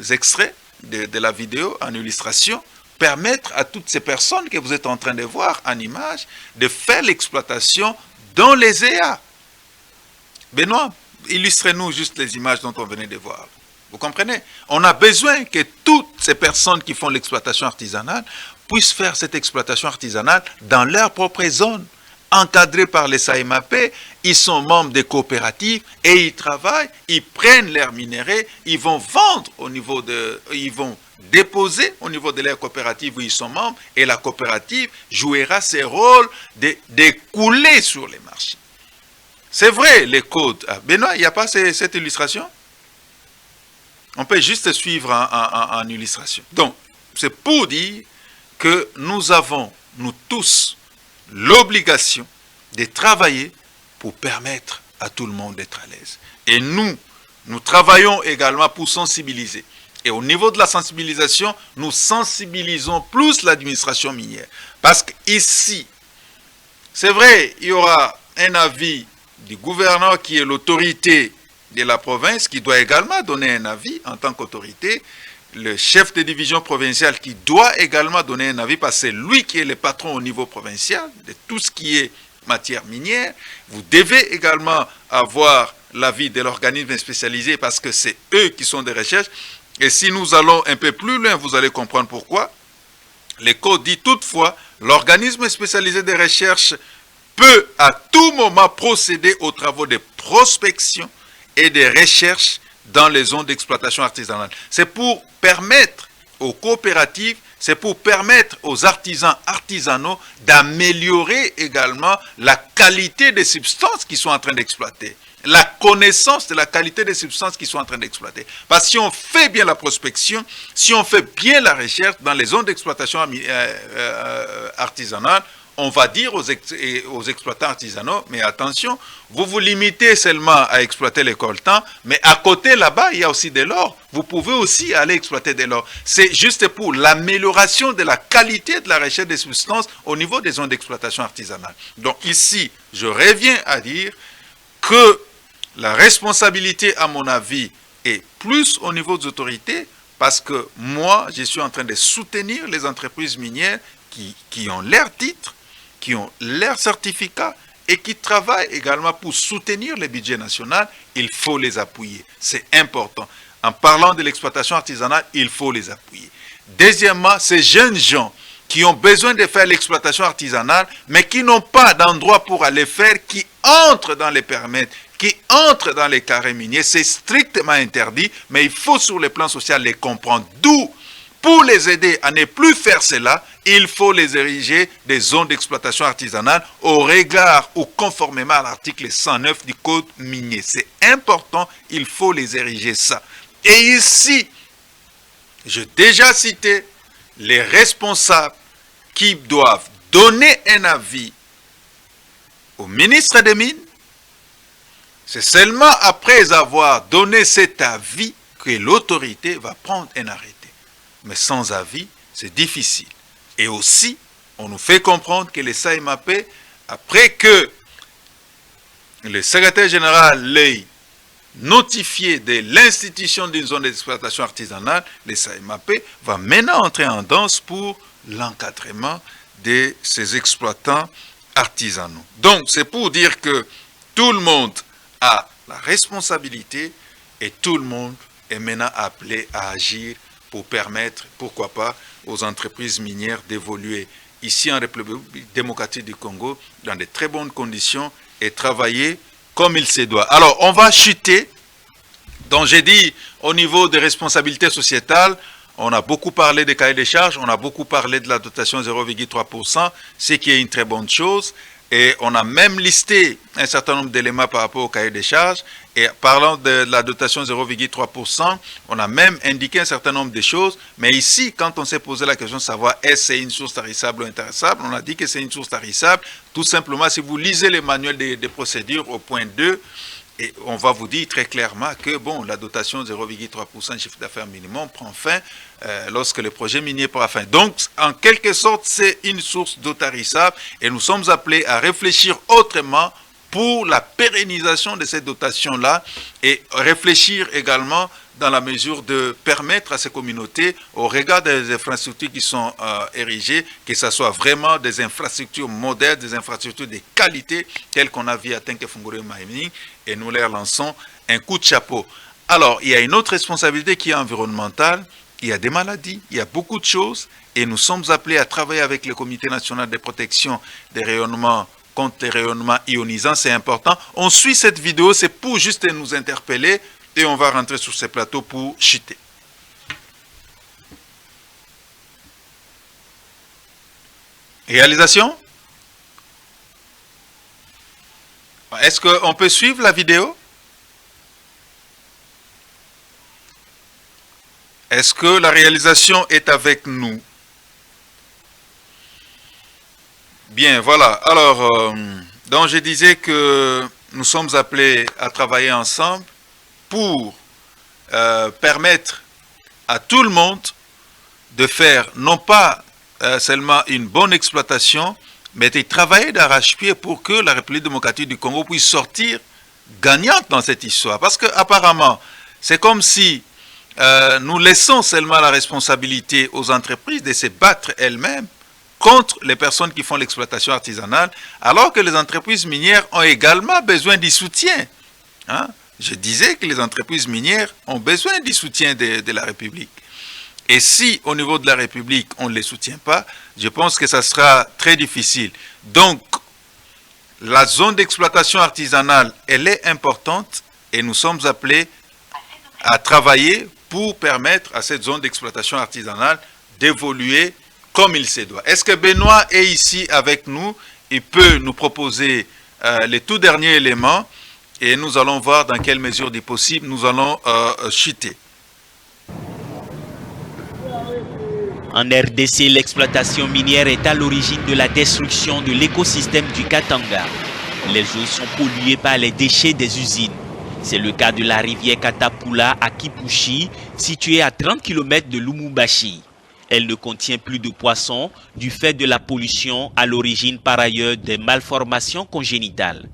extraits de la vidéo en illustration, permettre à toutes ces personnes que vous êtes en train de voir en image de faire l'exploitation dans les EA. Benoît, illustrez-nous juste les images dont on venait de voir. Vous comprenez? On a besoin que toutes ces personnes qui font l'exploitation artisanale puissent faire cette exploitation artisanale dans leur propre zone, encadrés par les SAEMAP. Ils sont membres des coopératives et ils travaillent, ils prennent leurs minerais, ils vont vendre au niveau de... Ils vont déposer au niveau de leur coopérative où ils sont membres et la coopérative jouera ses rôles d'écouler sur les marchés. C'est vrai, les codes. Benoît, il n'y a pas cette illustration? On peut juste suivre en illustration. Donc, c'est pour dire que nous avons, nous tous, l'obligation de travailler pour permettre à tout le monde d'être à l'aise. Et nous travaillons également pour sensibiliser. Et au niveau de la sensibilisation, nous sensibilisons plus l'administration minière. Parce qu'ici, c'est vrai, il y aura un avis du gouverneur qui est l'autorité de la province, qui doit également donner un avis en tant qu'autorité, le chef de division provinciale qui doit également donner un avis, parce que c'est lui qui est le patron au niveau provincial de tout ce qui est matière minière. Vous devez également avoir l'avis de l'organisme spécialisé, parce que c'est eux qui sont des recherches. Et si nous allons un peu plus loin, vous allez comprendre pourquoi. Le code dit toutefois, l'organisme spécialisé de recherche peut à tout moment procéder aux travaux de prospection et de recherche dans les zones d'exploitation artisanale. C'est pour permettre aux coopératives, c'est pour permettre aux artisans artisanaux d'améliorer également la qualité des substances qu'ils sont en train d'exploiter. La connaissance de la qualité des substances qu'ils sont en train d'exploiter. Parce que si on fait bien la prospection, si on fait bien la recherche dans les zones d'exploitation artisanale, on va dire aux exploitants artisanaux, mais attention, vous vous limitez seulement à exploiter les coltans, mais à côté là-bas, il y a aussi de l'or. Vous pouvez aussi aller exploiter de l'or. C'est juste pour l'amélioration de la qualité de la recherche des substances au niveau des zones d'exploitation artisanale. Donc ici, je reviens à dire que la responsabilité, à mon avis, et plus au niveau des autorités, parce que moi, je suis en train de soutenir les entreprises minières qui ont leur titre, qui ont leur certificat et qui travaillent également pour soutenir le budget national. Il faut les appuyer. C'est important. En parlant de l'exploitation artisanale, il faut les appuyer. Deuxièmement, ces jeunes gens qui ont besoin de faire l'exploitation artisanale, mais qui n'ont pas d'endroit pour aller faire, qui entrent dans les permis, qui entrent dans les carrés miniers, c'est strictement interdit, mais il faut sur le plan social les comprendre. D'où, pour les aider à ne plus faire cela, il faut les ériger des zones d'exploitation artisanale au regard ou conformément à l'article 109 du Code minier. C'est important, il faut les ériger ça. Et ici, j'ai déjà cité les responsables qui doivent donner un avis au ministre des Mines. C'est seulement après avoir donné cet avis que l'autorité va prendre un arrêté. Mais sans avis, c'est difficile. Et aussi, on nous fait comprendre que les SAEMAP, après que le secrétaire général l'ait notifié de l'institution d'une zone d'exploitation artisanale, les SAEMAP va maintenant entrer en danse pour l'encadrement de ces exploitants artisanaux. Donc, c'est pour dire que tout le monde a la responsabilité et tout le monde est maintenant appelé à agir pour permettre, pourquoi pas, aux entreprises minières d'évoluer ici en République démocratique du Congo dans de très bonnes conditions et travailler comme il se doit. Alors, on va chuter. Donc, j'ai dit, au niveau des responsabilités sociétales, on a beaucoup parlé des cahiers des charges, on a beaucoup parlé de la dotation 0,3%, ce qui est une très bonne chose. Et on a même listé un certain nombre d'éléments par rapport au cahier des charges. Et parlant de la dotation 0,3%, on a même indiqué un certain nombre de choses. Mais ici, quand on s'est posé la question de savoir est-ce que c'est une source tarissable ou intarissable, on a dit que c'est une source tarissable. Tout simplement, si vous lisez les manuels des procédures au point 2, et on va vous dire très clairement que bon, la dotation 0,3% de chiffre d'affaires minimum prend fin lorsque le projet minier prend fin. Donc, en quelque sorte, c'est une source d'eau tarissable et nous sommes appelés à réfléchir autrement pour la pérennisation de cette dotation-là et réfléchir également dans la mesure de permettre à ces communautés, au regard des infrastructures qui sont érigées, que ce soit vraiment des infrastructures modernes, des infrastructures de qualité, telles qu'on a vu à Tenke-Fungurume Mining, et nous leur lançons un coup de chapeau. Alors, il y a une autre responsabilité qui est environnementale, il y a des maladies, il y a beaucoup de choses, et nous sommes appelés à travailler avec le Comité national de protection des rayonnements contre les rayonnements ionisants, c'est important. On suit cette vidéo, c'est pour juste nous interpeller, et on va rentrer sur ces plateaux pour chuter. Réalisation? Est-ce qu'on peut suivre la vidéo? Est-ce que la réalisation est avec nous? Bien, voilà. Alors, donc je disais que nous sommes appelés à travailler ensemble pour permettre à tout le monde de faire non pas seulement une bonne exploitation, mais de travailler d'arrache-pied pour que la République démocratique du Congo puisse sortir gagnante dans cette histoire. Parce qu'apparemment, c'est comme si nous laissons seulement la responsabilité aux entreprises de se battre elles-mêmes contre les personnes qui font l'exploitation artisanale, alors que les entreprises minières ont également besoin du soutien. Hein? Je disais que les entreprises minières ont besoin du soutien de la République. Et si, au niveau de la République, on ne les soutient pas, je pense que ça sera très difficile. Donc, la zone d'exploitation artisanale, elle est importante et nous sommes appelés à travailler pour permettre à cette zone d'exploitation artisanale d'évoluer comme il se doit. Est-ce que Benoît est ici avec nous? Il peut nous proposer les tout derniers éléments et nous allons voir dans quelle mesure du possible nous allons chuter. En RDC, l'exploitation minière est à l'origine de la destruction de l'écosystème du Katanga. Les eaux sont polluées par les déchets des usines. C'est le cas de la rivière Katapula à Kipushi, située à 30 km de Lumumbashi. Elle ne contient plus de poissons du fait de la pollution, à l'origine par ailleurs des malformations congénitales.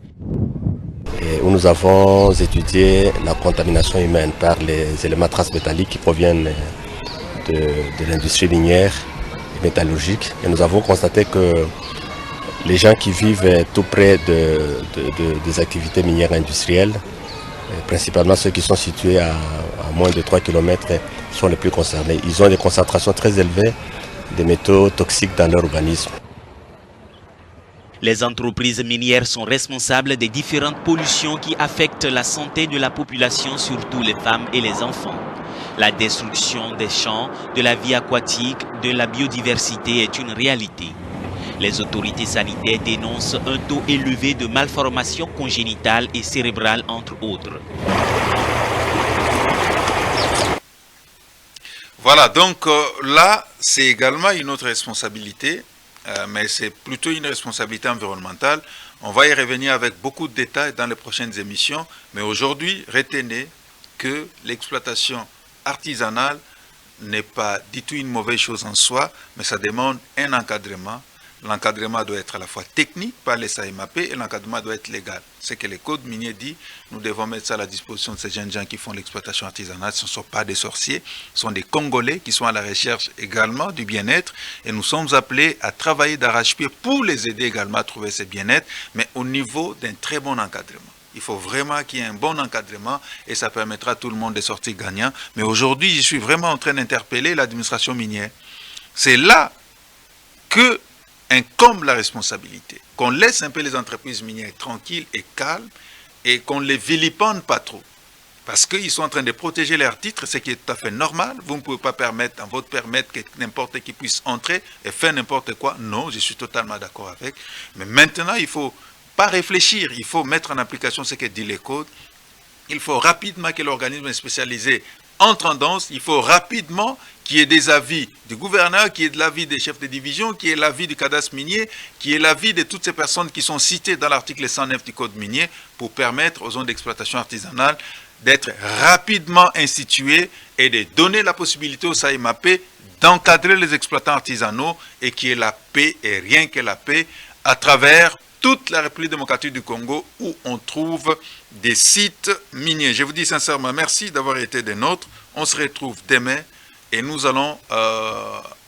où nous avons étudié la contamination humaine par les éléments transmétalliques qui proviennent de l'industrie minière et métallurgique. Et nous avons constaté que les gens qui vivent tout près des activités minières industrielles, principalement ceux qui sont situés à moins de 3 km, sont les plus concernés. Ils ont des concentrations très élevées de métaux toxiques dans leur organisme. Les entreprises minières sont responsables des différentes pollutions qui affectent la santé de la population, surtout les femmes et les enfants. La destruction des champs, de la vie aquatique, de la biodiversité est une réalité. Les autorités sanitaires dénoncent un taux élevé de malformations congénitales et cérébrales, entre autres. Voilà, donc là, c'est également une autre responsabilité, mais c'est plutôt une responsabilité environnementale. On va y revenir avec beaucoup de détails dans les prochaines émissions, mais aujourd'hui, retenez que l'exploitation artisanale n'est pas du tout une mauvaise chose en soi, mais ça demande un encadrement. L'encadrement doit être à la fois technique par les SAIMAP et l'encadrement doit être légal. C'est que les codes miniers disent, nous devons mettre ça à la disposition de ces jeunes gens qui font l'exploitation artisanale. Ce ne sont pas des sorciers, ce sont des Congolais qui sont à la recherche également du bien-être et nous sommes appelés à travailler d'arrache-pied pour les aider également à trouver ce bien-être, mais au niveau d'un très bon encadrement. Il faut vraiment qu'il y ait un bon encadrement et ça permettra à tout le monde de sortir gagnant. Mais aujourd'hui, je suis vraiment en train d'interpeller l'administration minière. C'est là que incombe la responsabilité, qu'on laisse un peu les entreprises minières tranquilles et calmes et qu'on ne les vilipende pas trop. Parce qu'ils sont en train de protéger leurs titres, ce qui est tout à fait normal. Vous ne pouvez pas permettre, dans votre permettre que n'importe qui puisse entrer et faire n'importe quoi. Non, je suis totalement d'accord avec. Mais maintenant, il ne faut pas réfléchir, il faut mettre en application ce que dit les codes. Il faut rapidement que l'organisme spécialisé entre en danse, il faut rapidement qu'il y ait des avis du gouverneur, qu'il y ait de l'avis des chefs de division, qu'il y ait l'avis du cadastre minier, qu'il y ait l'avis de toutes ces personnes qui sont citées dans l'article 109 du code minier pour permettre aux zones d'exploitation artisanale d'être rapidement instituées et de donner la possibilité au SAIMAP d'encadrer les exploitants artisanaux et qu'il y ait la paix et rien que la paix à travers toute la République démocratique du Congo où on trouve des sites miniers. Je vous dis sincèrement merci d'avoir été des nôtres. On se retrouve demain et nous allons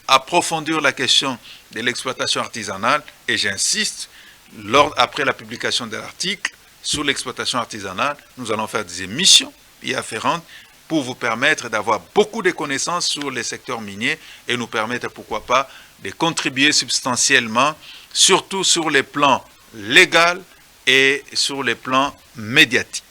approfondir la question de l'exploitation artisanale et j'insiste, après la publication de l'article sur l'exploitation artisanale, nous allons faire des émissions y afférentes pour vous permettre d'avoir beaucoup de connaissances sur les secteurs miniers et nous permettre, pourquoi pas, de contribuer substantiellement, surtout sur les plans légal et sur les plans médiatiques.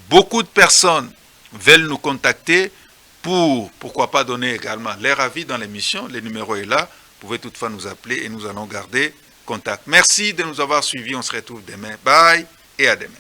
Beaucoup de personnes veulent nous contacter pour, pourquoi pas, donner également leur avis dans l'émission. Le numéro est là. Vous pouvez toutefois nous appeler et nous allons garder contact. Merci de nous avoir suivis. On se retrouve demain. Bye et à demain.